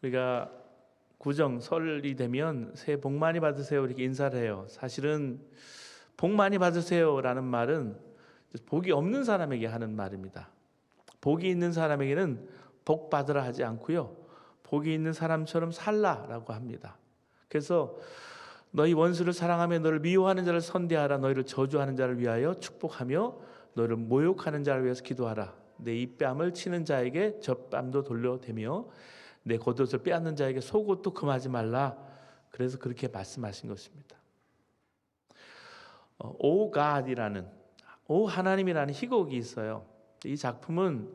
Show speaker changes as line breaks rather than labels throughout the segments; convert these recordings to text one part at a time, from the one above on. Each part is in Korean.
우리가 구정 설이 되면 새해 복 많이 받으세요 이렇게 인사를 해요. 사실은 복 많이 받으세요라는 말은 복이 없는 사람에게 하는 말입니다. 복이 있는 사람에게는 복 받으라 하지 않고요, 복이 있는 사람처럼 살라라고 합니다. 그래서 너희 원수를 사랑하며 너를 미워하는 자를 선대하라. 너희를 저주하는 자를 위하여 축복하며 너를 모욕하는 자를 위해서 기도하라. 내 입뺨을 치는 자에게 젖뺨도 돌려대며 내 겉옷을 빼앗는 자에게 속옷도 금하지 말라. 그래서 그렇게 말씀하신 것입니다. 오 갓이라는, 오 하나님이라는 희곡이 있어요. 이 작품은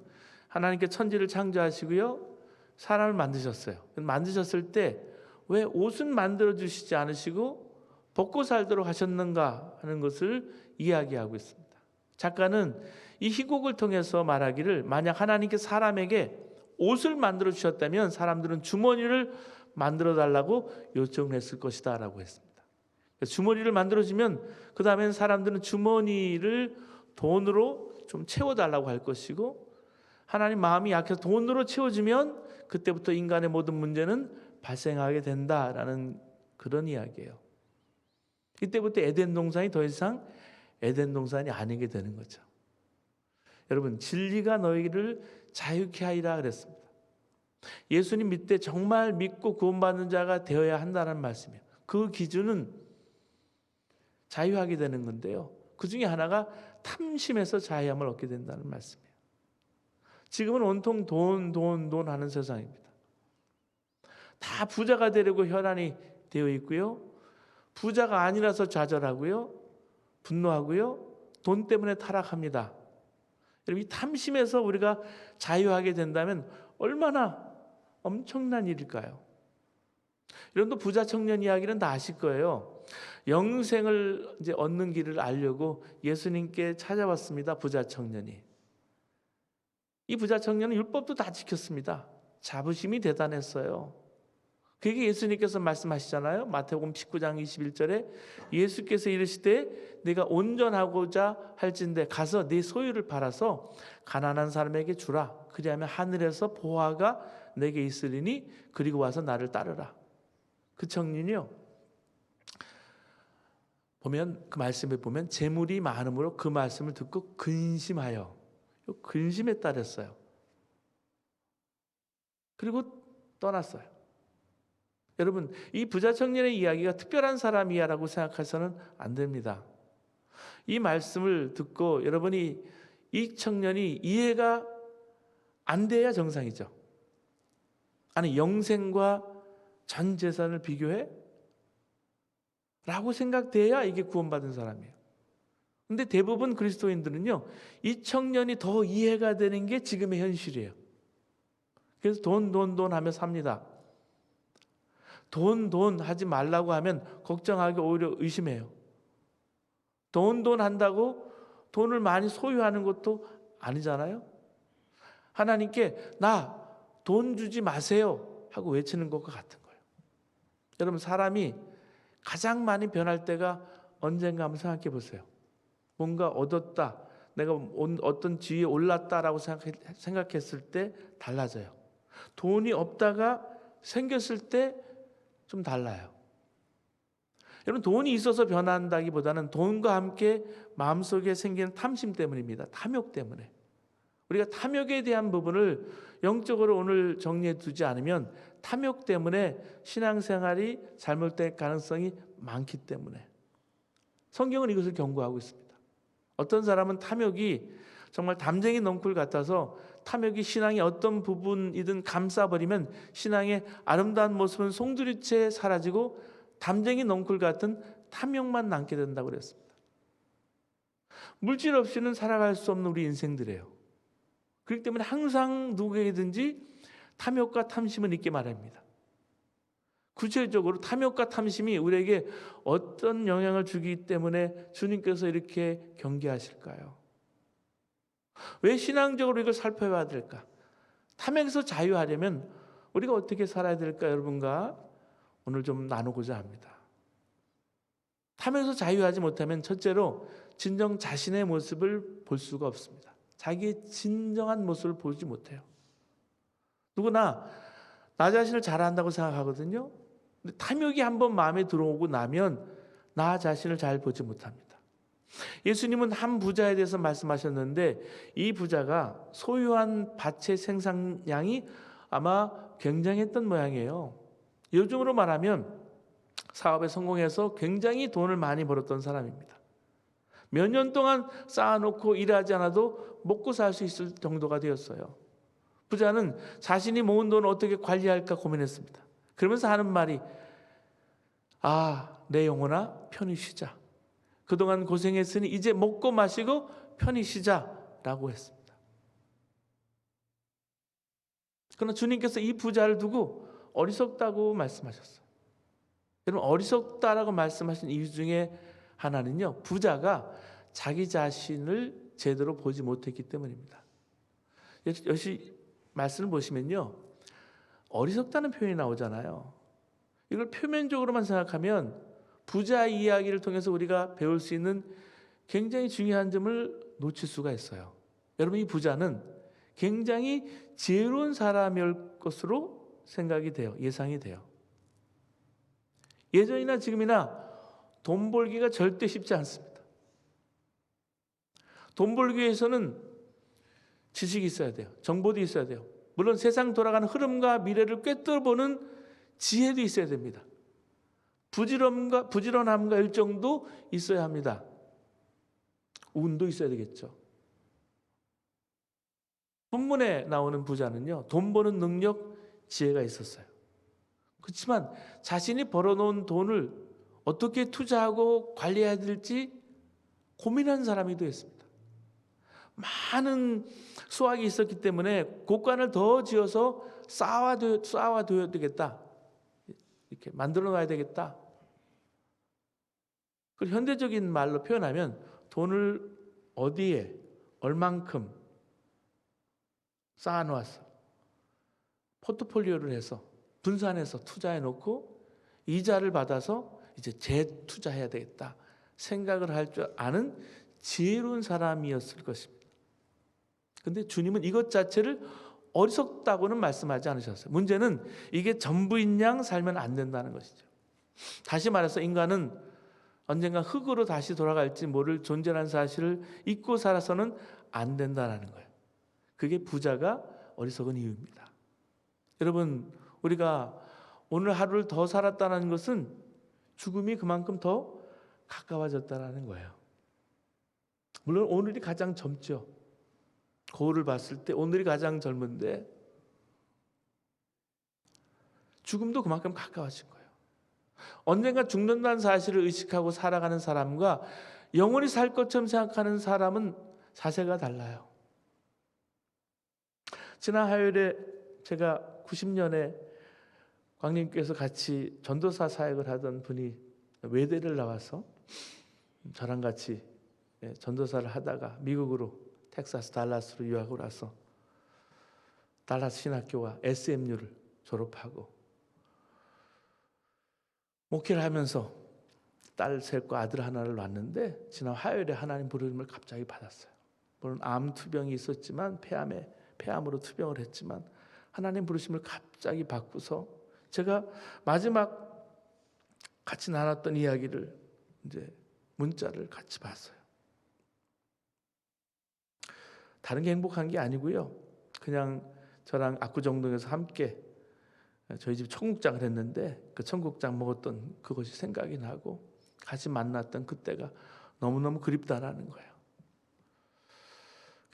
하나님께 천지를 창조하시고요, 사람을 만드셨어요. 만드셨을 때 왜 옷은 만들어 주시지 않으시고 벗고 살도록 하셨는가 하는 것을 이야기하고 있습니다. 작가는 이 희곡을 통해서 말하기를, 만약 하나님께 사람에게 옷을 만들어 주셨다면 사람들은 주머니를 만들어 달라고 요청을 했을 것이다 라고 했습니다. 주머니를 만들어 주면 그 다음엔 사람들은 주머니를 돈으로 좀 채워달라고 할 것이고, 하나님 마음이 약해서 돈으로 채워주면 그때부터 인간의 모든 문제는 발생하게 된다라는 그런 이야기예요. 이때부터 에덴 동산이 더 이상 에덴 동산이 아니게 되는 거죠. 여러분, 진리가 너희를 자유케 하리라 그랬습니다. 예수님 믿되 정말 믿고 구원받는 자가 되어야 한다는 말씀이에요. 그 기준은 자유하게 되는 건데요, 그 중에 하나가 탐심에서 자유함을 얻게 된다는 말씀이에요. 지금은 온통 돈 하는 세상입니다. 다 부자가 되려고 혈안이 되어 있고요, 부자가 아니라서 좌절하고요, 분노하고요, 돈 때문에 타락합니다. 여러분, 이 탐심에서 우리가 자유하게 된다면 얼마나 엄청난 일일까요? 여러분도 부자 청년 이야기는 다 아실 거예요. 영생을 이제 얻는 길을 알려고 예수님께 찾아왔습니다. 부자 청년이. 이 부자 청년은 율법도 다 지켰습니다. 자부심이 대단했어요. 그게 예수님께서 말씀하시잖아요. 마태복음 19장 21절에 예수께서 이르시되 내가 온전하고자 할진대 가서 네 소유를 팔아서 가난한 사람에게 주라. 그리하면 하늘에서 보화가 내게 있으리니 그리고 와서 나를 따르라. 그 청년이요, 보면 그 말씀에 보면 재물이 많음으로 그 말씀을 듣고 근심하여, 근심에 따랐어요. 그리고 떠났어요. 여러분, 이 부자 청년의 이야기가 특별한 사람이야라고 생각해서는 안 됩니다. 이 말씀을 듣고 여러분이 이 청년이 이해가 안 돼야 정상이죠. 아니, 영생과 전 재산을 비교해? 라고 생각돼야 이게 구원받은 사람이에요. 근데 대부분 그리스도인들은요, 이 청년이 더 이해가 되는 게 지금의 현실이에요. 그래서 돈 하며 삽니다. 돈 하지 말라고 하면 걱정하기 오히려 의심해요. 돈 한다고 돈을 많이 소유하는 것도 아니잖아요. 하나님께 나 돈 주지 마세요 하고 외치는 것과 같은 거예요. 여러분, 사람이 가장 많이 변할 때가 언젠가 한번 생각해 보세요. 뭔가 얻었다, 내가 어떤 지위에 올랐다라고 생각했을 때 달라져요. 돈이 없다가 생겼을 때 좀 달라요. 여러분, 돈이 있어서 변한다기보다는 돈과 함께 마음속에 생기는 탐심 때문입니다. 탐욕 때문에. 우리가 탐욕에 대한 부분을 영적으로 오늘 정리해 두지 않으면 탐욕 때문에 신앙생활이 잘못될 가능성이 많기 때문에 성경은 이것을 경고하고 있습니다. 어떤 사람은 탐욕이 정말 담쟁이 넝쿨 같아서 탐욕이 신앙의 어떤 부분이든 감싸버리면 신앙의 아름다운 모습은 송두리째 사라지고 담쟁이 넝쿨 같은 탐욕만 남게 된다고 그랬습니다. 물질 없이는 살아갈 수 없는 우리 인생들이에요. 그렇기 때문에 항상 누구에게든지 탐욕과 탐심은 있게 말합니다. 구체적으로 탐욕과 탐심이 우리에게 어떤 영향을 주기 때문에 주님께서 이렇게 경계하실까요? 왜 신앙적으로 이걸 살펴봐야 될까? 탐욕에서 자유하려면 우리가 어떻게 살아야 될까? 여러분과 오늘 좀 나누고자 합니다. 탐욕에서 자유하지 못하면 첫째로 진정 자신의 모습을 볼 수가 없습니다. 자기의 진정한 모습을 보지 못해요. 누구나 나 자신을 잘 안다고 생각하거든요. 근데 탐욕이 한번 마음에 들어오고 나면 나 자신을 잘 보지 못합니다. 예수님은 한 부자에 대해서 말씀하셨는데 이 부자가 소유한 밭의 생산량이 아마 굉장했던 모양이에요. 요즘으로 말하면 사업에 성공해서 굉장히 돈을 많이 벌었던 사람입니다. 몇 년 동안 쌓아놓고 일하지 않아도 먹고 살 수 있을 정도가 되었어요. 부자는 자신이 모은 돈을 어떻게 관리할까 고민했습니다. 그러면서 하는 말이 내 영혼아 편히 쉬자. 그동안 고생했으니 이제 먹고 마시고 편히 쉬자라고 했습니다. 그러나 주님께서 이 부자를 두고 어리석다고 말씀하셨어요. 여러분, 어리석다라고 말씀하신 이유 중에 하나는요, 부자가 자기 자신을 제대로 보지 못했기 때문입니다. 역시 말씀을 보시면요, 어리석다는 표현이 나오잖아요. 이걸 표면적으로만 생각하면 부자 이야기를 통해서 우리가 배울 수 있는 굉장히 중요한 점을 놓칠 수가 있어요. 여러분, 이 부자는 굉장히 지혜로운 사람일 것으로 생각이 돼요. 예상이 돼요. 예전이나 지금이나 돈 벌기가 절대 쉽지 않습니다. 돈 벌기 위해서는 지식이 있어야 돼요. 정보도 있어야 돼요. 물론 세상 돌아가는 흐름과 미래를 꿰뚫어보는 지혜도 있어야 됩니다. 부지런함과 열정도 있어야 합니다. 운도 있어야 되겠죠. 본문에 나오는 부자는요, 돈 버는 능력, 지혜가 있었어요. 그렇지만 자신이 벌어놓은 돈을 어떻게 투자하고 관리해야 될지 고민한 사람이 되었습니다. 많은 수확이 있었기 때문에 곡간을 더 지어서 쌓아둬야 되겠다. 이렇게 만들어 놔야 되겠다. 그 현대적인 말로 표현하면 돈을 어디에 얼만큼 쌓아놓았어. 포트폴리오를 해서 분산해서 투자해 놓고 이자를 받아서 이제 재투자해야 되겠다 생각을 할 줄 아는 지혜로운 사람이었을 것입니다. 그런데 주님은 이것 자체를 어리석다고는 말씀하지 않으셨어요. 문제는 이게 전부인 양 살면 안 된다는 것이죠. 다시 말해서 인간은 언젠가 흙으로 다시 돌아갈지 모를 존재라는 사실을 잊고 살아서는 안 된다는 거예요. 그게 부자가 어리석은 이유입니다. 여러분, 우리가 오늘 하루를 더 살았다는 것은 죽음이 그만큼 더 가까워졌다는 거예요. 물론 오늘이 가장 젊죠. 거울을 봤을 때 오늘이 가장 젊은데 죽음도 그만큼 가까워진 거예요. 언젠가 죽는다는 사실을 의식하고 살아가는 사람과 영원히 살 것처럼 생각하는 사람은 자세가 달라요. 지난 화요일에 제가 90년에 광님께서 같이 전도사 사역을 하던 분이 외대를 나와서 저랑 같이 전도사를 하다가 미국으로 텍사스 달라스로 유학을 와서 달라스 신학교와 SMU를 졸업하고 목회를 하면서 딸 셋과 아들 하나를 낳았는데 지난 화요일에 하나님 부르심을 갑자기 받았어요. 물론 암 투병이 있었지만 폐암으로 투병을 했지만 하나님 부르심을 갑자기 받고서 제가 마지막 같이 나눴던 이야기를 이제 문자를 같이 봤어요. 다른 게 행복한 게 아니고요. 그냥 저랑 압구정동에서 함께 저희 집 청국장을 했는데 그 청국장 먹었던 그것이 생각이 나고 같이 만났던 그때가 너무너무 그립다라는 거예요.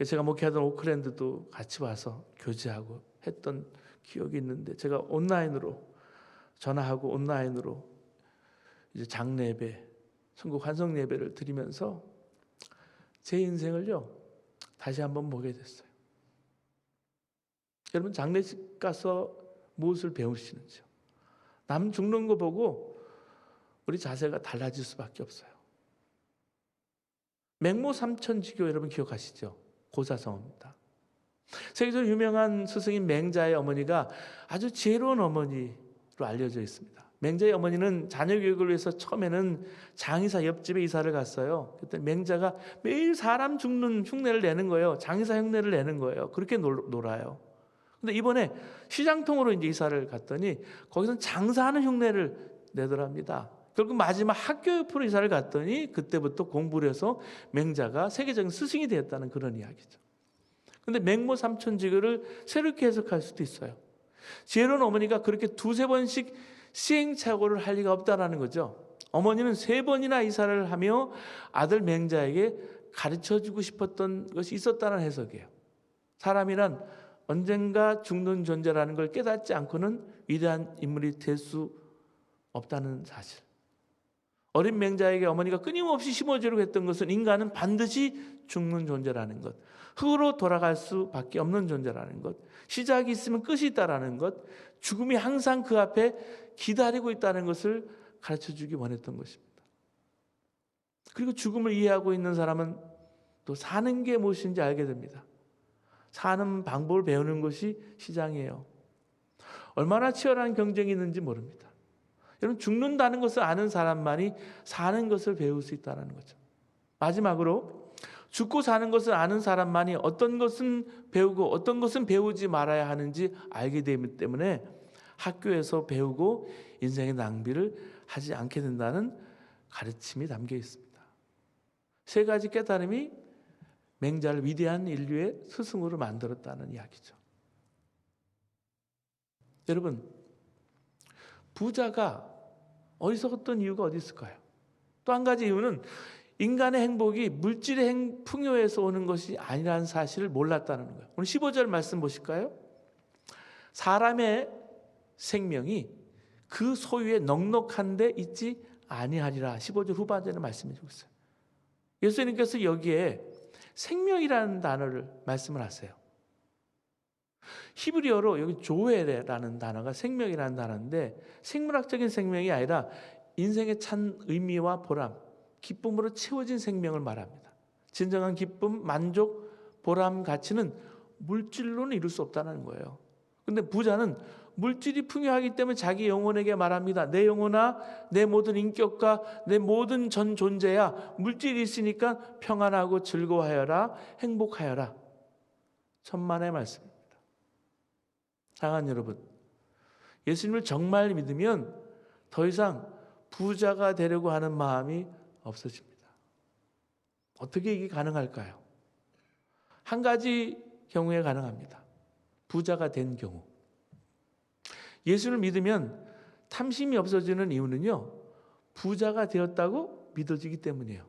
제가 목회하던 오클랜드도 같이 와서 교제하고 했던 기억이 있는데 제가 온라인으로 전화하고 온라인으로 이제 장례 예배, 천국 환송 예배를 드리면서 제 인생을요 다시 한번 보게 됐어요. 여러분, 장례식 가서 무엇을 배우시는지요? 남 죽는 거 보고 우리 자세가 달라질 수밖에 없어요. 맹모 삼천지교 여러분 기억하시죠? 고사성어입니다. 세계적으로 유명한 스승인 맹자의 어머니가 아주 지혜로운 어머니로 알려져 있습니다. 맹자의 어머니는 자녀 교육을 위해서 처음에는 장의사 옆집에 이사를 갔어요. 그때 맹자가 매일 사람 죽는 흉내를 내는 거예요. 장의사 흉내를 내는 거예요. 그렇게 놀아요. 근데 이번에 시장통으로 이제 이사를 갔더니 거기서 장사하는 흉내를 내더랍니다. 결국 마지막 학교 옆으로 이사를 갔더니 그때부터 공부를 해서 맹자가 세계적인 스승이 되었다는 그런 이야기죠. 근데 맹모 삼천지교를 새롭게 해석할 수도 있어요. 지혜로운 어머니가 그렇게 두세 번씩 시행착오를 할 리가 없다라는 거죠. 어머니는 3번이나 이사를 하며 아들 맹자에게 가르쳐주고 싶었던 것이 있었다는 해석이에요. 사람이란 언젠가 죽는 존재라는 걸 깨닫지 않고는 위대한 인물이 될 수 없다는 사실. 어린 맹자에게 어머니가 끊임없이 심어주려고 했던 것은 인간은 반드시 죽는 존재라는 것, 흙으로 돌아갈 수밖에 없는 존재라는 것, 시작이 있으면 끝이 있다라는 것, 죽음이 항상 그 앞에 기다리고 있다는 것을 가르쳐주기 원했던 것입니다. 그리고 죽음을 이해하고 있는 사람은 또 사는 게 무엇인지 알게 됩니다. 사는 방법을 배우는 것이 시장이에요. 얼마나 치열한 경쟁이 있는지 모릅니다. 여러분, 죽는다는 것을 아는 사람만이 사는 것을 배울 수 있다는 거죠. 마지막으로 죽고 사는 것을 아는 사람만이 어떤 것은 배우고 어떤 것은 배우지 말아야 하는지 알게 되기 때문에 학교에서 배우고 인생의 낭비를 하지 않게 된다는 가르침이 담겨 있습니다. 3가지 깨달음이 맹자를 위대한 인류의 스승으로 만들었다는 이야기죠. 여러분, 부자가 어리석었던 이유가 어디 있을까요? 또 한 가지 이유는 인간의 행복이 물질의 풍요에서 오는 것이 아니라는 사실을 몰랐다는 거예요. 오늘 15절 말씀 보실까요? 사람의 생명이 그 소유에 넉넉한 데 있지 아니하리라. 15절 후반전에 말씀해 주고 있어요. 예수님께서 여기에 생명이라는 단어를 말씀을 하세요. 히브리어로 여기 조엘이라는 단어가 생명이라는 단어인데 생물학적인 생명이 아니라 인생의 찬 의미와 보람, 기쁨으로 채워진 생명을 말합니다. 진정한 기쁨, 만족, 보람, 가치는 물질로는 이룰 수 없다는 거예요. 근데 부자는 물질이 풍요하기 때문에 자기 영혼에게 말합니다. 내 영혼아, 내 모든 인격과 내 모든 전 존재야, 물질이 있으니까 평안하고 즐거워하여라, 행복하여라. 천만의 말씀입니다. 사랑하는 여러분, 예수님을 정말 믿으면 더 이상 부자가 되려고 하는 마음이 없어집니다. 어떻게 이게 가능할까요? 한 가지 경우에 가능합니다. 부자가 된 경우. 예수를 믿으면 탐심이 없어지는 이유는요, 부자가 되었다고 믿어지기 때문이에요.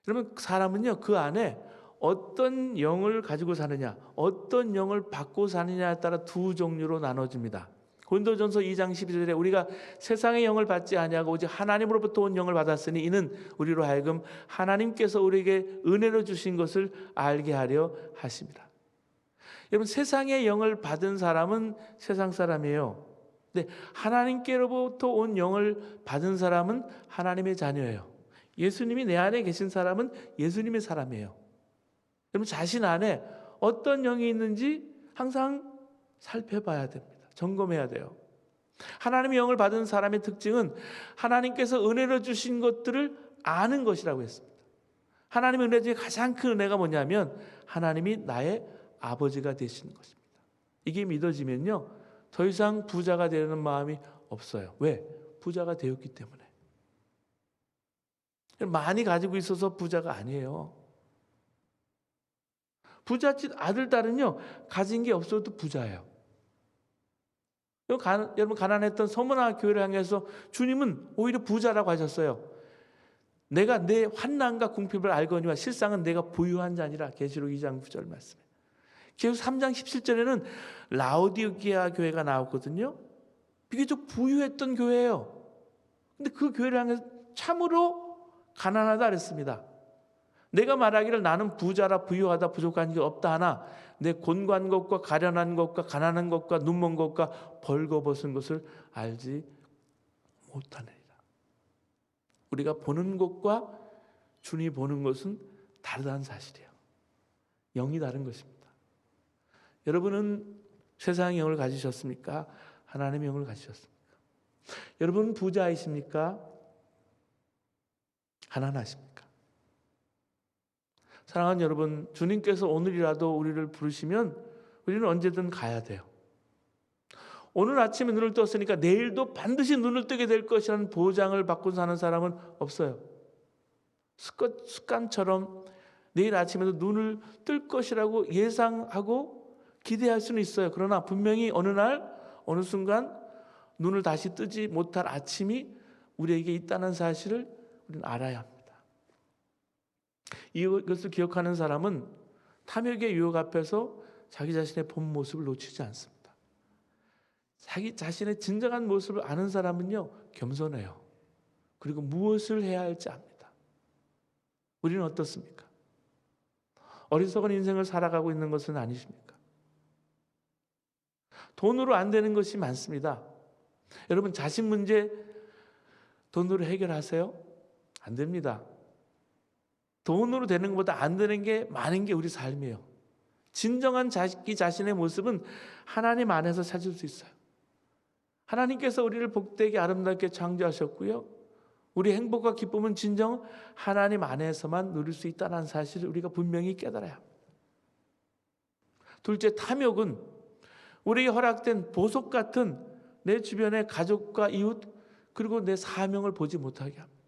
그러면 사람은요, 그 안에 어떤 영을 가지고 사느냐, 어떤 영을 받고 사느냐에 따라 2 종류로 나눠집니다. 고린도전서 2장 12절에 우리가 세상의 영을 받지 아니하고 오직 하나님으로부터 온 영을 받았으니 이는 우리로 하여금 하나님께서 우리에게 은혜로 주신 것을 알게 하려 하십니다. 여러분, 세상의 영을 받은 사람은 세상 사람이에요. 근데 하나님께로부터 온 영을 받은 사람은 하나님의 자녀예요. 예수님이 내 안에 계신 사람은 예수님의 사람이에요. 여러분, 자신 안에 어떤 영이 있는지 항상 살펴봐야 됩니다. 점검해야 돼요. 하나님의 영을 받은 사람의 특징은 하나님께서 은혜로 주신 것들을 아는 것이라고 했습니다. 하나님의 은혜 중에 가장 큰 은혜가 뭐냐면 하나님이 나의 아버지가 되시는 것입니다. 이게 믿어지면요, 더 이상 부자가 되려는 마음이 없어요. 왜? 부자가 되었기 때문에. 많이 가지고 있어서 부자가 아니에요. 부잣집 아들, 딸은요, 가진 게 없어도 부자예요. 여러분, 가난했던 서문화 교회를 향해서 주님은 오히려 부자라고 하셨어요. 내가 내 환난과 궁핍을 알거니와 실상은 내가 부유한 자니라. 계시록 2장 9절 말씀에. 계속 3장 17절에는 라오디게아 교회가 나왔거든요. 비교적 부유했던 교회예요. 근데 그 교회를 향해서 참으로 가난하다 그랬습니다. 내가 말하기를 나는 부자라 부유하다 부족한 게 없다 하나 내 곤고한 것과 가련한 것과 가난한 것과 눈먼 것과 벌거벗은 것을 알지 못하느니라. 우리가 보는 것과 주님이 보는 것은 다르다는 사실이에요. 영이 다른 것입니다. 여러분은 세상의 영을 가지셨습니까? 하나님의 영을 가지셨습니까? 여러분은 부자이십니까? 가난하십니까? 사랑하는 여러분, 주님께서 오늘이라도 우리를 부르시면 우리는 언제든 가야 돼요. 오늘 아침에 눈을 떴으니까 내일도 반드시 눈을 뜨게 될 것이라는 보장을 받고 사는 사람은 없어요. 습관처럼 내일 아침에도 눈을 뜰 것이라고 예상하고 기대할 수는 있어요. 그러나 분명히 어느 날 어느 순간 눈을 다시 뜨지 못할 아침이 우리에게 있다는 사실을 우리는 알아야 합니다. 이것을 기억하는 사람은 탐욕의 유혹 앞에서 자기 자신의 본 모습을 놓치지 않습니다. 자기 자신의 진정한 모습을 아는 사람은요, 겸손해요. 그리고 무엇을 해야 할지 압니다. 우리는 어떻습니까? 어리석은 인생을 살아가고 있는 것은 아니십니까? 돈으로 안 되는 것이 많습니다. 여러분, 자식 문제 돈으로 해결하세요? 안 됩니다. 돈으로 되는 것보다 안 되는 게 많은 게 우리 삶이에요. 진정한 자기 자신의 모습은 하나님 안에서 찾을 수 있어요. 하나님께서 우리를 복되게 아름답게 창조하셨고요. 우리 행복과 기쁨은 진정 하나님 안에서만 누릴 수 있다는 사실을 우리가 분명히 깨달아야 합니다. 둘째, 탐욕은 우리에게 허락된 보석 같은 내 주변의 가족과 이웃 그리고 내 사명을 보지 못하게 합니다.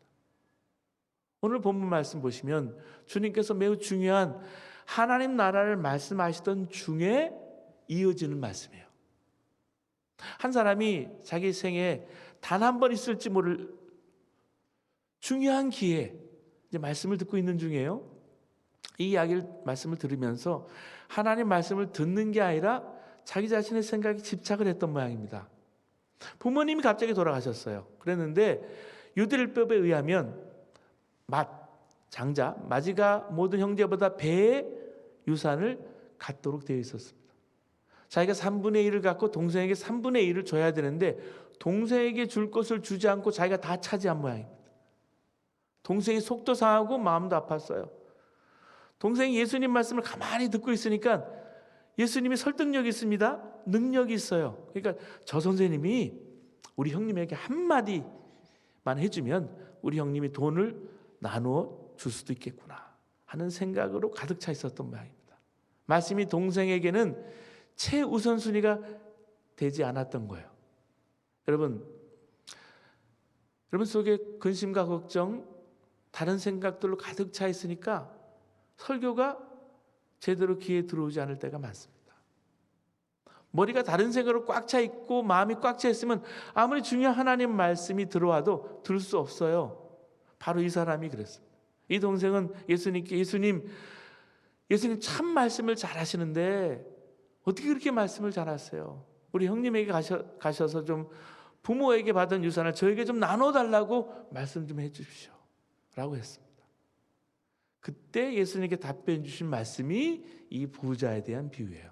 오늘 본문 말씀 보시면 주님께서 매우 중요한 하나님 나라를 말씀하시던 중에 이어지는 말씀이에요. 한 사람이 자기 생에 단 한 번 있을지 모를 중요한 기회에 이제 말씀을 듣고 있는 중이에요. 이 말씀을 들으면서 하나님 말씀을 듣는 게 아니라 자기 자신의 생각에 집착을 했던 모양입니다. 부모님이 갑자기 돌아가셨어요. 그랬는데 유대율법에 의하면 장자, 모든 형제보다 배의 유산을 갖도록 되어 있었습니다. 자기가 3분의 1을 갖고 동생에게 3분의 1을 줘야 되는데 동생에게 줄 것을 주지 않고 자기가 다 차지한 모양입니다. 동생이 속도 상하고 마음도 아팠어요. 동생이 예수님 말씀을 가만히 듣고 있으니까 예수님이 설득력이 있습니다. 능력이 있어요. 그러니까 저 선생님이 우리 형님에게 한마디만 해주면 우리 형님이 돈을 나누어 줄 수도 있겠구나 하는 생각으로 가득 차 있었던 모양입니다. 말씀이 동생에게는 최우선순위가 되지 않았던 거예요. 여러분 속에 근심과 걱정, 다른 생각들로 가득 차 있으니까 설교가 제대로 귀에 들어오지 않을 때가 많습니다. 머리가 다른 생각으로 꽉 차 있고 마음이 꽉 차 있으면 아무리 중요한 하나님 말씀이 들어와도 들을 수 없어요. 바로 이 사람이 그랬습니다. 이 동생은 예수님께 예수님 참 말씀을 잘하시는데 어떻게 그렇게 말씀을 잘하세요? 우리 형님에게 가셔서 좀 부모에게 받은 유산을 저에게 좀 나눠달라고 말씀 좀 해주십시오 라고 했습니다. 그때 예수님께 답변 주신 말씀이 이 부자에 대한 비유예요.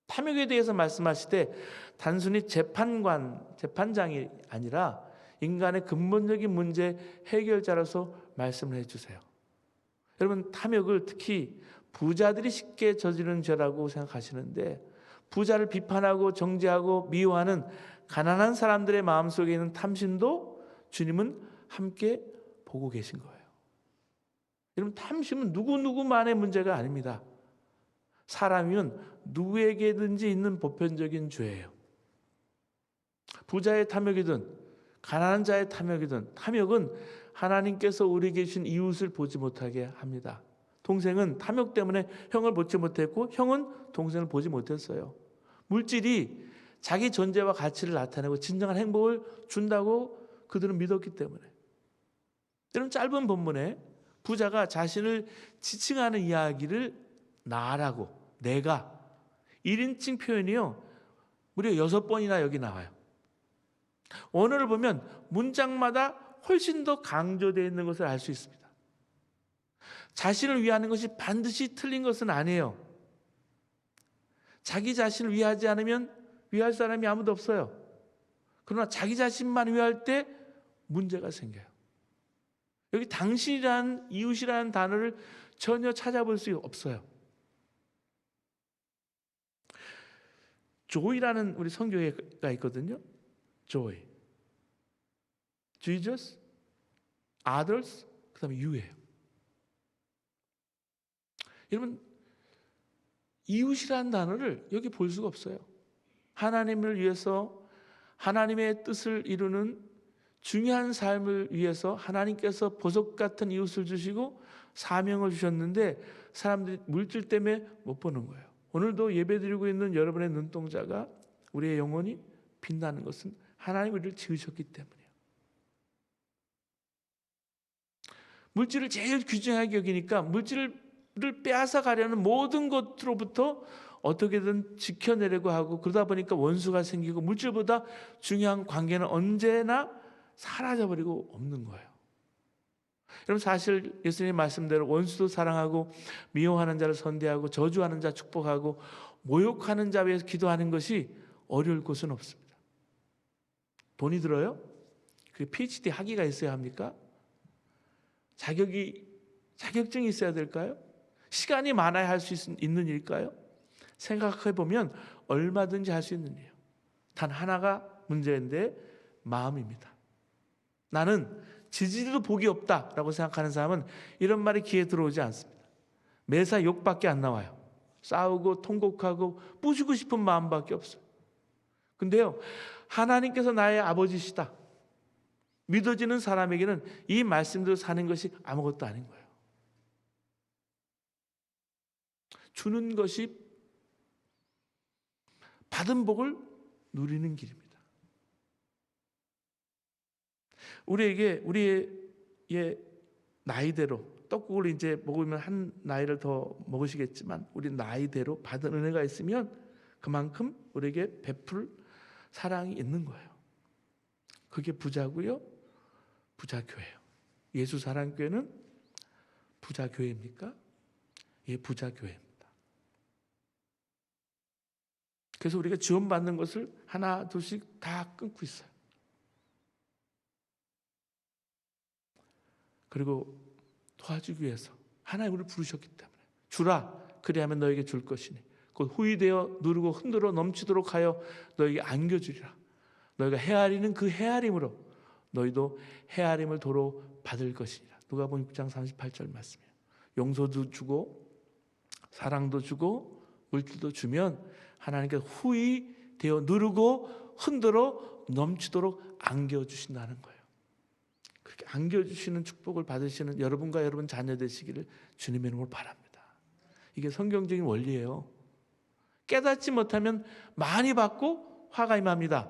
탐욕에 대해서 말씀하실 때 단순히 재판장이 아니라 인간의 근본적인 문제 해결자로서 말씀을 해주세요. 여러분, 탐욕을 특히 부자들이 쉽게 저지르는 죄라고 생각하시는데 부자를 비판하고 정죄하고 미워하는 가난한 사람들의 마음속에 있는 탐심도 주님은 함께 보고 계신 거예요. 여러분, 탐심은 누구만의 문제가 아닙니다. 사람이면 누구에게든지 있는 보편적인 죄예요. 부자의 탐욕이든 가난한 자의 탐욕이든 탐욕은 하나님께서 우리에게 주신 이웃을 보지 못하게 합니다. 동생은 탐욕 때문에 형을 보지 못했고 형은 동생을 보지 못했어요. 물질이 자기 존재와 가치를 나타내고 진정한 행복을 준다고 그들은 믿었기 때문에. 이런 짧은 본문에 부자가 자신을 지칭하는 이야기를 나라고, 내가 1인칭 표현이요 무려 6번이나 여기 나와요. 원어를 보면 문장마다 훨씬 더 강조되어 있는 것을 알 수 있습니다. 자신을 위하는 것이 반드시 틀린 것은 아니에요. 자기 자신을 위하지 않으면 위할 사람이 아무도 없어요. 그러나 자기 자신만 위할 때 문제가 생겨요. 여기 당신이란 이웃이라는 단어를 전혀 찾아볼 수 없어요. joy라는 우리 성경에가 있거든요. joy, Jesus, others, 그 다음에 you예요. 여러분, 이웃이라는 단어를 여기 볼 수가 없어요. 하나님을 위해서 하나님의 뜻을 이루는 중요한 삶을 위해서 하나님께서 보석 같은 이웃을 주시고 사명을 주셨는데 사람들이 물질 때문에 못 보는 거예요. 오늘도 예배드리고 있는 여러분의 눈동자가 우리의 영혼이 빛나는 것은 하나님이 우리를 지으셨기 때문이에요. 물질을 제일 귀중하게 여기니까 물질을 빼앗아 가려는 모든 것으로부터 어떻게든 지켜내려고 하고, 그러다 보니까 원수가 생기고 물질보다 중요한 관계는 언제나 사라져버리고 없는 거예요. 여러분, 사실 예수님 말씀대로 원수도 사랑하고 미워하는 자를 선대하고 저주하는 자 축복하고 모욕하는 자 위해서 기도하는 것이 어려울 곳은 없습니다. 돈이 들어요? 그게 PhD 학위가 있어야 합니까? 자격증이 있어야 될까요? 시간이 많아야 할 수 있는 일일까요? 생각해 보면 얼마든지 할 수 있는 일이에요. 단 하나가 문제인데 마음입니다. 나는 지지도 복이 없다라고 생각하는 사람은 이런 말이 귀에 들어오지 않습니다. 매사 욕밖에 안 나와요. 싸우고 통곡하고 부수고 싶은 마음밖에 없어요. 근데요, 하나님께서 나의 아버지시다 믿어지는 사람에게는 이 말씀대로 사는 것이 아무것도 아닌 거예요. 주는 것이 받은 복을 누리는 길입니다. 우리의 나이대로 떡국을 이제 먹으면 한 나이를 더 먹으시겠지만 우리 나이대로 받은 은혜가 있으면 그만큼 우리에게 베풀 사랑이 있는 거예요. 그게 부자고요, 부자교회예요. 예수사랑교회는 부자교회입니까? 예, 부자교회입니다. 그래서 우리가 지원받는 것을 하나 둘씩 다 끊고 있어요. 그리고 도와주기 위해서 하나님 우리를 부르셨기 때문에 주라, 그리하면 너에게 줄 것이니 곧 후히되어 누르고 흔들어 넘치도록 하여 너에게 안겨주리라. 너희가 헤아리는 그 헤아림으로 너희도 헤아림을 도로 받을 것이니라. 누가복음 6장 38절 말씀이에요. 용서도 주고 사랑도 주고 물질도 주면 하나님께서 후히되어 누르고 흔들어 넘치도록 안겨주신다는 거예요. 그렇게 안겨주시는 축복을 받으시는 여러분과 여러분 자녀 되시기를 주님의 이름으로 바랍니다. 이게 성경적인 원리예요. 깨닫지 못하면 많이 받고 화가 임합니다.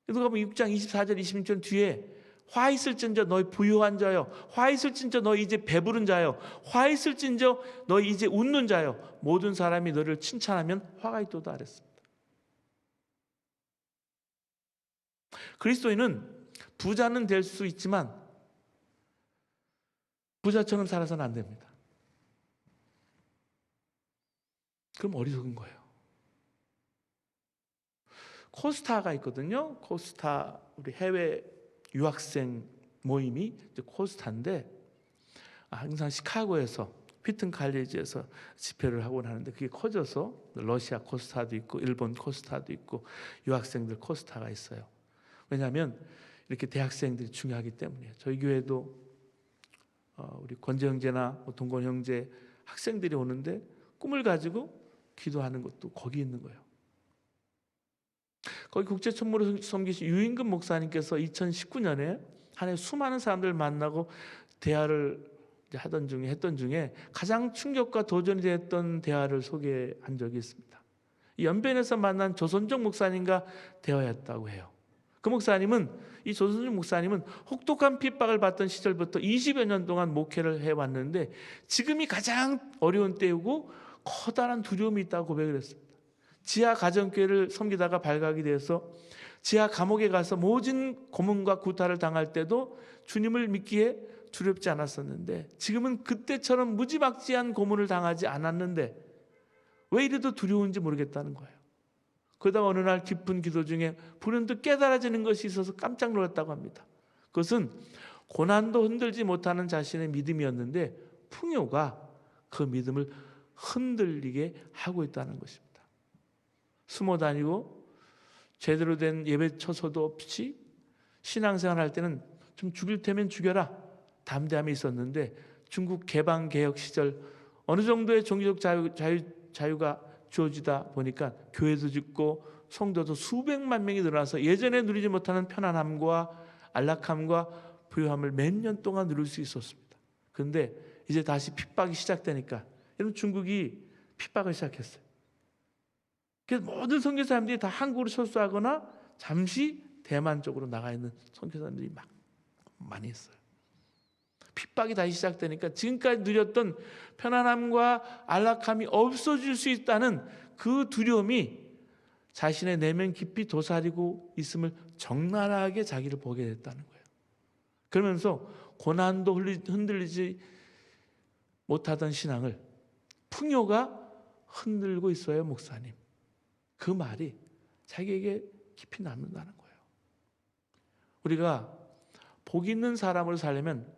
누가복음 6장 24절 26절 뒤에 화 있을진저 너희 부유한 자여, 화 있을진저 너희 이제 배부른 자여, 화 있을진저 너희 이제 웃는 자여, 모든 사람이 너를 칭찬하면 화가 있도다 그랬습니다. 그리스도인은 부자는 될 수 있지만 부자처럼 살아서는 안 됩니다. 그럼 어리석은 거예요. 코스타가 있거든요. 코스타, 우리 해외 유학생 모임이 코스타인데 항상 시카고에서 휘튼 칼리지에서 집회를 하곤 하는데 그게 커져서 러시아 코스타도 있고 일본 코스타도 있고 유학생들 코스타가 있어요. 왜냐하면 이렇게 대학생들이 중요하기 때문이에요. 저희 교회도 우리 권재 형제나 동건 형제 학생들이 오는데 꿈을 가지고 기도하는 것도 거기 있는 거예요. 거기 국제천무로 섬기신 유인근 목사님께서 2019년에 한 해 수많은 사람들을 만나고 대화를 했던 중에 가장 충격과 도전이 됐던 대화를 소개한 적이 있습니다. 연변에서 만난 조선종 목사님과 대화했다고 해요. 그 목사님은, 이 조선종 목사님은 혹독한 핍박을 받던 시절부터 20여 년 동안 목회를 해왔는데 지금이 가장 어려운 때이고 커다란 두려움이 있다고 고백을 했습니다. 지하 가정교회를 섬기다가 발각이 돼서 지하 감옥에 가서 모진 고문과 구타를 당할 때도 주님을 믿기에 두렵지 않았었는데 지금은 그때처럼 무지막지한 고문을 당하지 않았는데 왜 이래도 두려운지 모르겠다는 거예요. 그러다가 어느 날 깊은 기도 중에 불현듯 깨달아지는 것이 있어서 깜짝 놀랐다고 합니다. 그것은 고난도 흔들지 못하는 자신의 믿음이었는데 풍요가 그 믿음을 흔들리게 하고 있다는 것입니다. 숨어 다니고 제대로 된 예배 처소도 없이 신앙생활 할 때는 좀 죽일 테면 죽여라 담대함이 있었는데 중국 개방개혁 시절 어느 정도의 종교적 자유가 주어지다 보니까 교회도 짓고 성도도 수백만 명이 늘어나서 예전에 누리지 못하는 편안함과 안락함과 부유함을 몇 년 동안 누릴 수 있었습니다. 그런데 이제 다시 핍박이 시작되니까 여러분 중국이 핍박을 시작했어요. 그래서 모든 선교사님들이 다 한국으로 철수하거나 잠시 대만 쪽으로 나가 있는 선교사님들이 막 많이 있어요. 핍박이 다시 시작되니까 지금까지 누렸던 편안함과 안락함이 없어질 수 있다는 그 두려움이 자신의 내면 깊이 도사리고 있음을 적나라하게 자기를 보게 됐다는 거예요. 그러면서 고난도 흔들리지 못하던 신앙을 풍요가 흔들고 있어요, 목사님. 그 말이 자기에게 깊이 남는다는 거예요. 우리가 복 있는 사람으로 살려면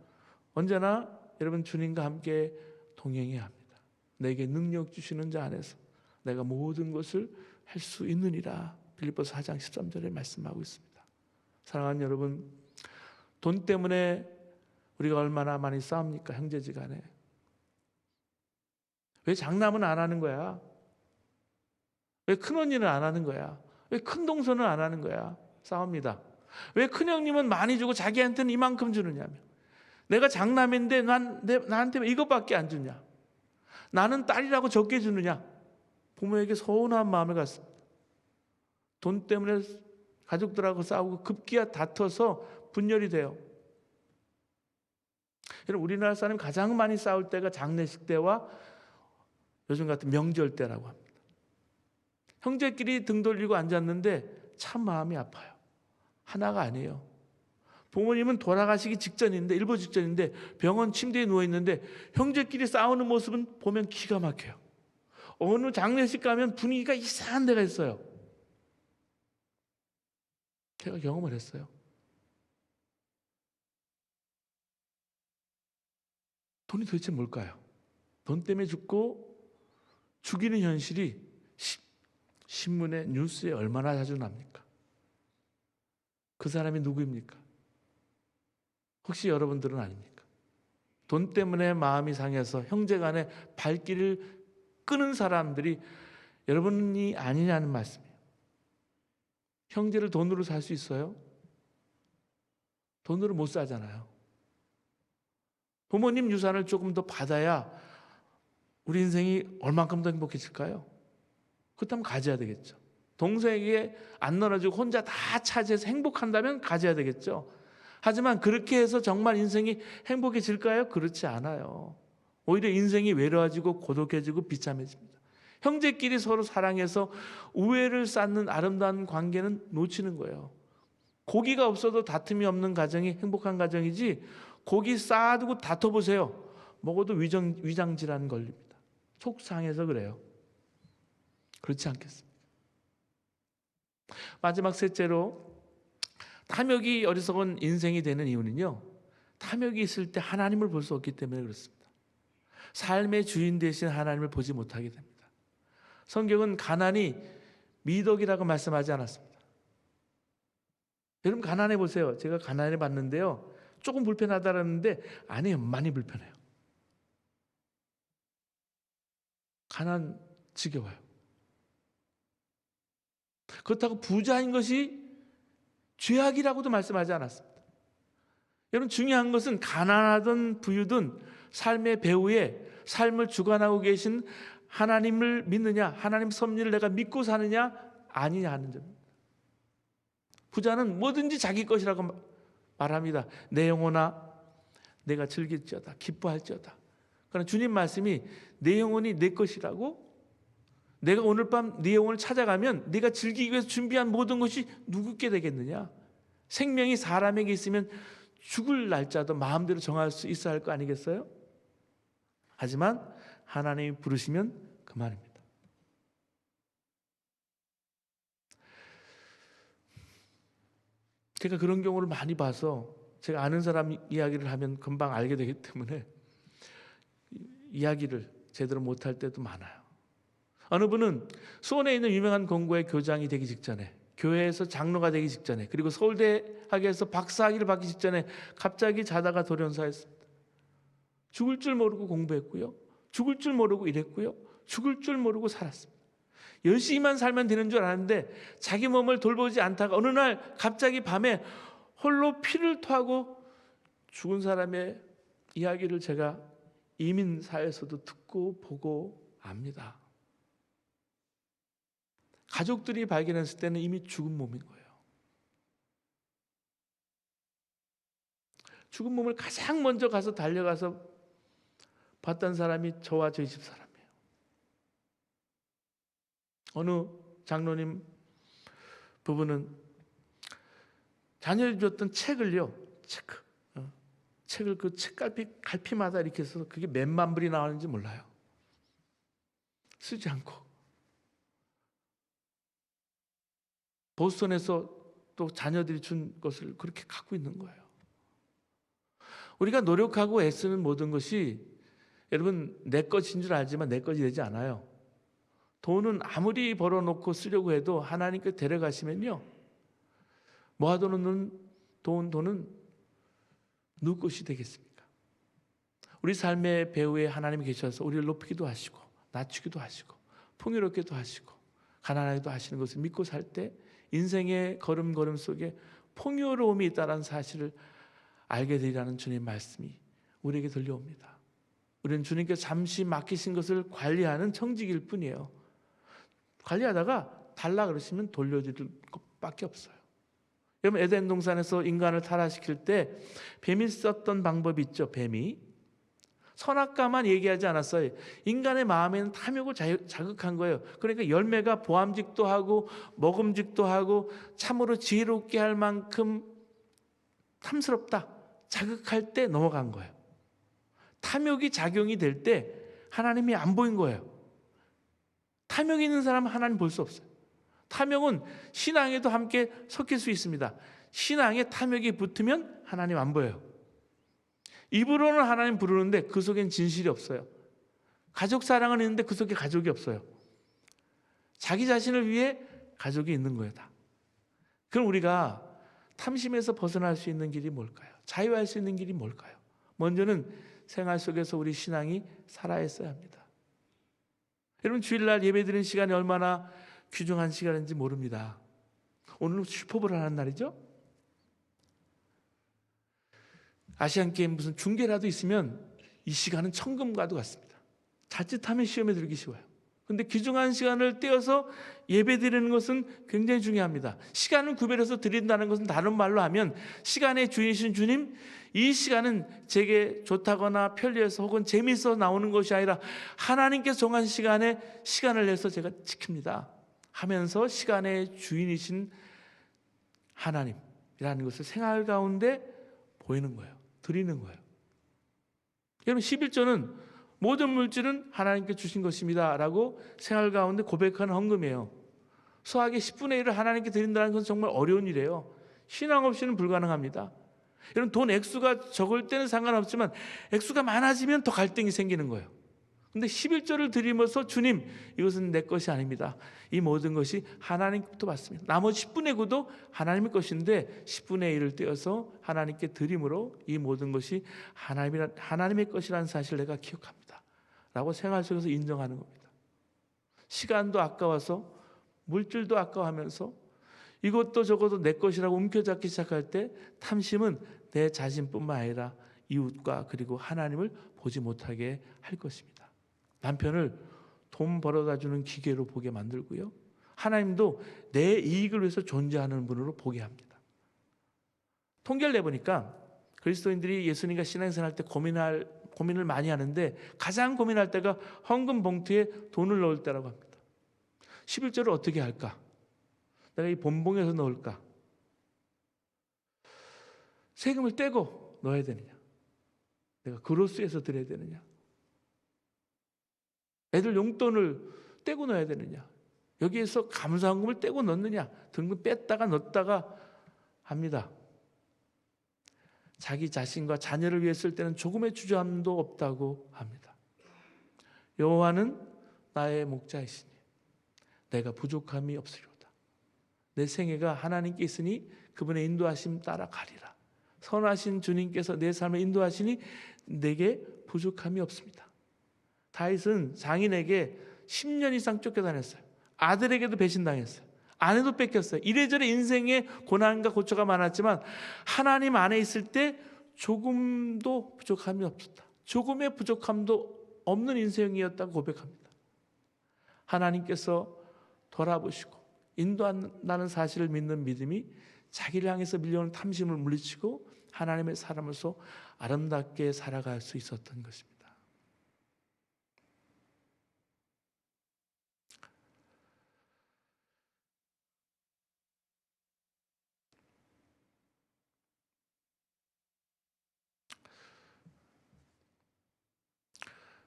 언제나 여러분 주님과 함께 동행해야 합니다. 내게 능력 주시는 자 안에서 내가 모든 것을 할 수 있느니라. 빌립보서 4장 13절에 말씀하고 있습니다. 사랑하는 여러분, 돈 때문에 우리가 얼마나 많이 싸웁니까? 형제지간에. 왜 장남은 안 하는 거야? 왜 큰언니는 안 하는 거야? 왜 큰동생은 안 하는 거야? 싸웁니다. 왜 큰형님은 많이 주고 자기한테는 이만큼 주느냐며. 내가 장남인데 나한테 왜 이것밖에 안 주냐? 나는 딸이라고 적게 주느냐? 부모에게 서운한 마음을 갖습니다. 돈 때문에 가족들하고 싸우고 급기야 다퉈서 분열이 돼요. 여러분, 우리나라 사람이 가장 많이 싸울 때가 장례식 때와 요즘 같은 명절 때라고 합니다. 형제끼리 등 돌리고 앉았는데 참 마음이 아파요. 하나가 아니에요. 부모님은 돌아가시기 직전인데, 일보 직전인데 병원 침대에 누워있는데 형제끼리 싸우는 모습은 보면 기가 막혀요. 어느 장례식 가면 분위기가 이상한 데가 있어요. 제가 경험을 했어요. 돈이 도대체 뭘까요? 돈 때문에 죽고 죽이는 현실이 신문에 뉴스에 얼마나 자주 납니까? 그 사람이 누구입니까? 혹시 여러분들은 아닙니까? 돈 때문에 마음이 상해서 형제간에 발길을 끄는 사람들이 여러분이 아니냐는 말씀이에요. 형제를 돈으로 살 수 있어요? 돈으로 못 사잖아요. 부모님 유산을 조금 더 받아야 우리 인생이 얼만큼 더 행복해질까요? 그렇다면 가져야 되겠죠. 동생에게 안 나눠주고 혼자 다 차지해서 행복한다면 가져야 되겠죠. 하지만 그렇게 해서 정말 인생이 행복해질까요? 그렇지 않아요. 오히려 인생이 외로워지고 고독해지고 비참해집니다. 형제끼리 서로 사랑해서 우애를 쌓는 아름다운 관계는 놓치는 거예요. 고기가 없어도 다툼이 없는 가정이 행복한 가정이지, 고기 쌓아두고 다퉈보세요. 먹어도 위장질환 걸립니다. 속 상해서 그래요. 그렇지 않겠습니까? 마지막 셋째로, 탐욕이 어리석은 인생이 되는 이유는요, 탐욕이 있을 때 하나님을 볼 수 없기 때문에 그렇습니다. 삶의 주인 되신 하나님을 보지 못하게 됩니다. 성경은 가난이 미덕이라고 말씀하지 않았습니다. 여러분 가난해 보세요. 제가 가난해 봤는데요, 조금 불편하다라는데 아니에요. 많이 불편해요. 가난 지겨워요. 그렇다고 부자인 것이 죄악이라고도 말씀하지 않았습니다. 여러분 중요한 것은 가난하든 부유든 삶의 배후에 삶을 주관하고 계신 하나님을 믿느냐, 하나님 섭리를 내가 믿고 사느냐 아니냐 하는 점입니다. 부자는 뭐든지 자기 것이라고 말합니다. 내 영혼아 내가 즐길지어다, 기뻐할지어다. 그러나 주님 말씀이 내 영혼이 내 것이라고, 내가 오늘 밤 네 영혼을 찾아가면 네가 즐기기 위해서 준비한 모든 것이 누구께 되겠느냐? 생명이 사람에게 있으면 죽을 날짜도 마음대로 정할 수 있어야 할 거 아니겠어요? 하지만 하나님이 부르시면 그만입니다. 제가 그런 경우를 많이 봐서 제가 아는 사람 이야기를 하면 금방 알게 되기 때문에 이야기를 제대로 못할 때도 많아요. 어느 분은 수원에 있는 유명한 공고의 교장이 되기 직전에, 교회에서 장로가 되기 직전에, 그리고 서울대학에서 박사학위를 받기 직전에 갑자기 자다가 돌연사했습니다. 죽을 줄 모르고 공부했고요, 죽을 줄 모르고 일했고요, 죽을 줄 모르고 살았습니다. 열심히만 살면 되는 줄 알았는데 자기 몸을 돌보지 않다가 어느 날 갑자기 밤에 홀로 피를 토하고 죽은 사람의 이야기를 제가 이민사에서도 듣고 보고 압니다. 가족들이 발견했을 때는 이미 죽은 몸인 거예요. 죽은 몸을 가장 먼저 가서 달려가서 봤던 사람이 저와 저희 집 사람이에요. 어느 장로님 부부는 자녀를 줬던 책을요, 책을 그 책갈피마다 이렇게 해서 그게 몇만 불이 나오는지 몰라요. 쓰지 않고 보스턴에서 또 자녀들이 준 것을 그렇게 갖고 있는 거예요. 우리가 노력하고 애쓰는 모든 것이 여러분 내 것인 줄 알지만 내 것이 되지 않아요. 돈은 아무리 벌어놓고 쓰려고 해도 하나님께 데려가시면요, 모아두는 돈은 누구 것이 되겠습니까? 우리 삶의 배후에 하나님이 계셔서 우리를 높이기도 하시고 낮추기도 하시고 풍요롭게도 하시고 가난하게도 하시는 것을 믿고 살 때 인생의 걸음걸음 속에 풍요로움이 있다는 사실을 알게 되리라는 주님의 말씀이 우리에게 들려옵니다. 우리는 주님께 잠시 맡기신 것을 관리하는 청직일 뿐이에요. 관리하다가 달라 그러시면 돌려드릴 것밖에 없어요. 여러분 에덴 동산에서 인간을 타락시킬 때 뱀이 썼던 방법이 있죠. 뱀이 선악과만 얘기하지 않았어요. 인간의 마음에는 탐욕을 자극한 거예요. 그러니까 열매가 보암직도 하고 먹음직도 하고 참으로 지혜롭게 할 만큼 탐스럽다, 자극할 때 넘어간 거예요. 탐욕이 작용이 될 때 하나님이 안 보인 거예요. 탐욕이 있는 사람은 하나님 볼 수 없어요. 탐욕은 신앙에도 함께 섞일 수 있습니다. 신앙에 탐욕이 붙으면 하나님 안 보여요. 입으로는 하나님 부르는데 그 속엔 진실이 없어요. 가족 사랑은 있는데 그 속에 가족이 없어요. 자기 자신을 위해 가족이 있는 거예요, 다. 그럼 우리가 탐심에서 벗어날 수 있는 길이 뭘까요? 자유할 수 있는 길이 뭘까요? 먼저는 생활 속에서 우리 신앙이 살아있어야 합니다. 여러분 주일날 예배드리는 시간이 얼마나 귀중한 시간인지 모릅니다. 오늘은 슈퍼볼 하는 날이죠. 아시안게임 무슨 중계라도 있으면 이 시간은 천금과도 같습니다. 자칫하면 시험에 들기 쉬워요. 그런데 귀중한 시간을 떼어서 예배드리는 것은 굉장히 중요합니다. 시간을 구별해서 드린다는 것은 다른 말로 하면 시간의 주인이신 주님, 이 시간은 제게 좋다거나 편리해서 혹은 재미있어 나오는 것이 아니라 하나님께서 정한 시간에 시간을 내서 제가 지킵니다 하면서 시간의 주인이신 하나님이라는 것을 생활 가운데 보이는 거예요. 드리는 거예요. 여러분 11조는 모든 물질은 하나님께 주신 것입니다 라고 생활 가운데 고백하는 헌금이에요. 수학의 10분의 1을 하나님께 드린다는 것은 정말 어려운 일이에요. 신앙 없이는 불가능합니다. 여러분 돈 액수가 적을 때는 상관없지만 액수가 많아지면 더 갈등이 생기는 거예요. 근데 11조를 드리면서 주님, 이것은 내 것이 아닙니다. 이 모든 것이 하나님부터 받습니다. 나머지 10분의 9도 하나님의 것인데 10분의 1을 떼어서 하나님께 드림으로 이 모든 것이 하나님의 것이라는 사실을 내가 기억합니다 라고 생활 속에서 인정하는 겁니다. 시간도 아까워서 물질도 아까워하면서 이것도 저것도 내 것이라고 움켜잡기 시작할 때 탐심은 내 자신뿐만 아니라 이웃과 그리고 하나님을 보지 못하게 할 것입니다. 남편을 돈 벌어다 주는 기계로 보게 만들고요, 하나님도 내 이익을 위해서 존재하는 분으로 보게 합니다. 통계를 내보니까 그리스도인들이 예수님과 신앙생활 때 고민을 많이 하는데 가장 고민할 때가 헌금 봉투에 돈을 넣을 때라고 합니다. 11조를 어떻게 할까? 내가 이 본봉에서 넣을까? 세금을 떼고 넣어야 되느냐? 내가 그로스에서 드려야 되느냐? 애들 용돈을 떼고 넣어야 되느냐? 여기에서 감사헌금을 떼고 넣느냐? 등급 뺐다가 넣었다가 합니다. 자기 자신과 자녀를 위해 쓸 때는 조금의 주저함도 없다고 합니다. 여호와는 나의 목자이시니 내가 부족함이 없으리로다. 내 생애가 하나님께 있으니 그분의 인도하심 따라 가리라. 선하신 주님께서 내 삶을 인도하시니 내게 부족함이 없습니다. 다윗은 장인에게 10년 이상 쫓겨다녔어요. 아들에게도 배신당했어요. 아내도 뺏겼어요. 이래저래 인생에 고난과 고초가 많았지만 하나님 안에 있을 때 조금도 부족함이 없었다. 조금의 부족함도 없는 인생이었다고 고백합니다. 하나님께서 돌아보시고 인도한다는 사실을 믿는 믿음이 자기를 향해서 밀려오는 탐심을 물리치고 하나님의 사람으로서 아름답게 살아갈 수 있었던 것입니다.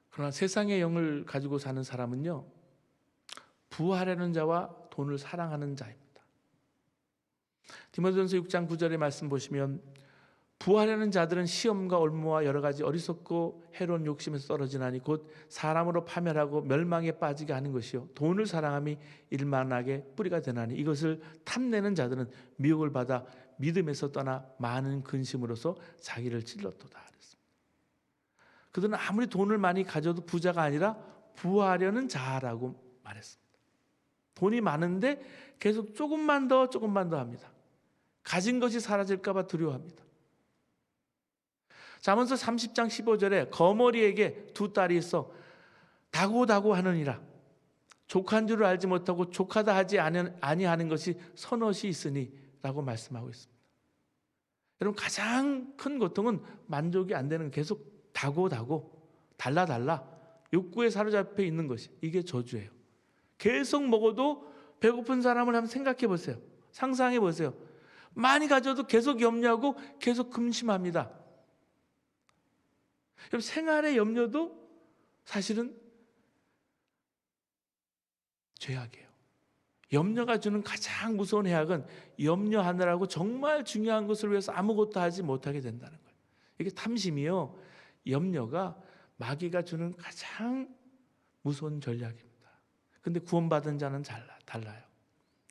그러나 세상의 영을 가지고 사는 사람은요, 부하려는 자와 돈을 사랑하는 자입니다. 디모데전서 6장 9절의 말씀 보시면 부하려는 자들은 시험과 올무와 여러 가지 어리석고 해로운 욕심에서 떨어지나니 곧 사람으로 파멸하고 멸망에 빠지게 하는 것이요 돈을 사랑함이 일만하게 뿌리가 되나니 이것을 탐내는 자들은 미혹을 받아 믿음에서 떠나 많은 근심으로서 자기를 찔렀도다 그랬습니다. 그들은 아무리 돈을 많이 가져도 부자가 아니라 부하려는 자라고 말했습니다. 돈이 많은데 계속 조금만 더 합니다. 가진 것이 사라질까 봐 두려워합니다. 잠언서 30장 15절에 거머리에게 두 딸이 있어 다고다고 하느니라. 족한 줄을 알지 못하고 족하다 하지 아니하는 것이 선엇이 있으니 라고 말씀하고 있습니다. 여러분, 가장 큰 고통은 만족이 안 되는, 계속 다고 달라 욕구에 사로잡혀 있는 것이, 이게 저주예요. 계속 먹어도 배고픈 사람을 한번 생각해 보세요. 상상해 보세요. 많이 가져도 계속 염려하고 계속 근심합니다. 여러분, 생활의 염려도 사실은 죄악이에요. 염려가 주는 가장 무서운 해악은 염려하느라고 정말 중요한 것을 위해서 아무것도 하지 못하게 된다는 거예요. 이게 탐심이요, 염려가 마귀가 주는 가장 무서운 전략입니다. 근데 구원받은 자는 달라요.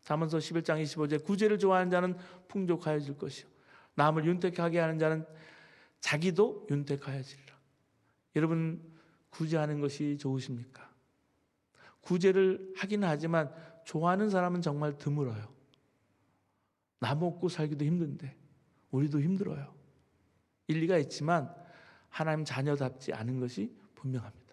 잠언서 11장 25절 구제를 좋아하는 자는 풍족하여질 것이요 남을 윤택하게 하는 자는 자기도 윤택하여지리라. 여러분, 구제하는 것이 좋으십니까? 구제를 하긴 하지만 좋아하는 사람은 정말 드물어요. 나 먹고 살기도 힘든데 우리도 힘들어요. 일리가 있지만 하나님 자녀답지 않은 것이 분명합니다.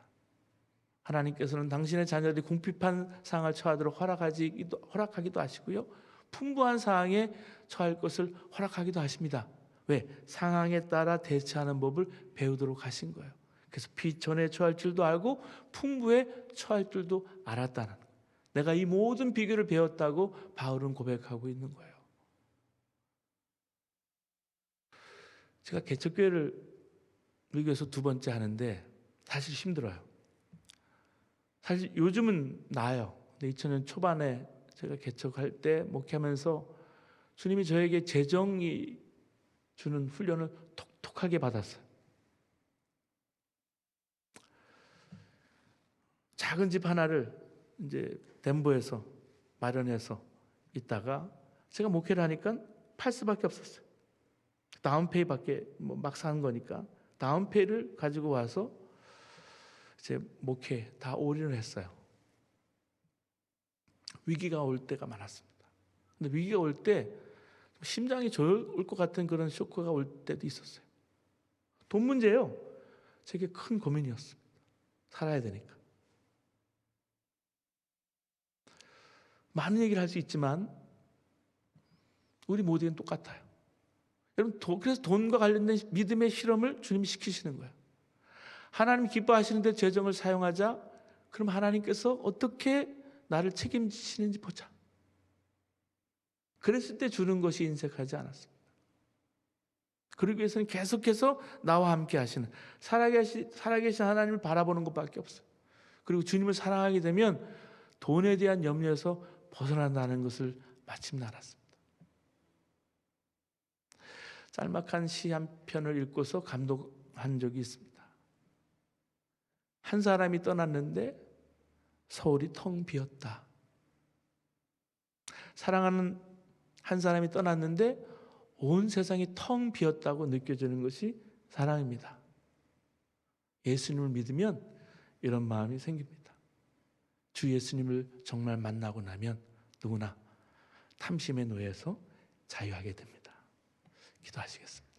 하나님께서는 당신의 자녀들이 궁핍한 상황을 처하도록 허락하기도 하시고요, 풍부한 상황에 처할 것을 허락하기도 하십니다. 왜? 상황에 따라 대처하는 법을 배우도록 하신 거예요. 그래서 비천에 처할 줄도 알고 풍부에 처할 줄도 알았다는 거예요. 내가 이 모든 비결을 배웠다고 바울은 고백하고 있는 거예요. 제가 개척교회를 우리 교회에서 두 번째 하는데 사실 힘들어요. 사실 요즘은 나아요. 근데 2000년 초반에 제가 개척할 때 목회하면서 주님이 저에게 재정이 주는 훈련을 톡톡하게 받았어요. 작은 집 하나를 이제 덴버에서 마련해서 있다가 제가 목회를 하니까 팔 수밖에 없었어요. 다운페이밖에 막 사는 거니까 다운페이를 가지고 와서 제 목회 다 올인을 했어요. 위기가 올 때가 많았습니다. 근데 위기가 올 때 심장이 저을 것 같은 그런 쇼크가 올 때도 있었어요. 돈 문제예요. 제게 큰 고민이었습니다. 살아야 되니까. 많은 얘기를 할 수 있지만 우리 모두는 똑같아요. 여러분, 그래서 돈과 관련된 믿음의 실험을 주님이 시키시는 거예요. 하나님 기뻐하시는데 재정을 사용하자. 그럼 하나님께서 어떻게 나를 책임지시는지 보자. 그랬을 때 주는 것이 인색하지 않았습니다. 그러기 위해서는 계속해서 나와 함께 하시는 살아계신 하나님을 바라보는 것밖에 없어요. 그리고 주님을 사랑하게 되면 돈에 대한 염려에서 벗어난다는 것을 마침 알았습니다. 짤막한 시 한 편을 읽고서 감동한 적이 있습니다. 한 사람이 떠났는데 서울이 텅 비었다. 사랑하는 한 사람이 떠났는데 온 세상이 텅 비었다고 느껴지는 것이 사랑입니다. 예수님을 믿으면 이런 마음이 생깁니다. 주 예수님을 정말 만나고 나면 누구나 탐심의 노예에서 자유하게 됩니다. 기도하시겠습니다.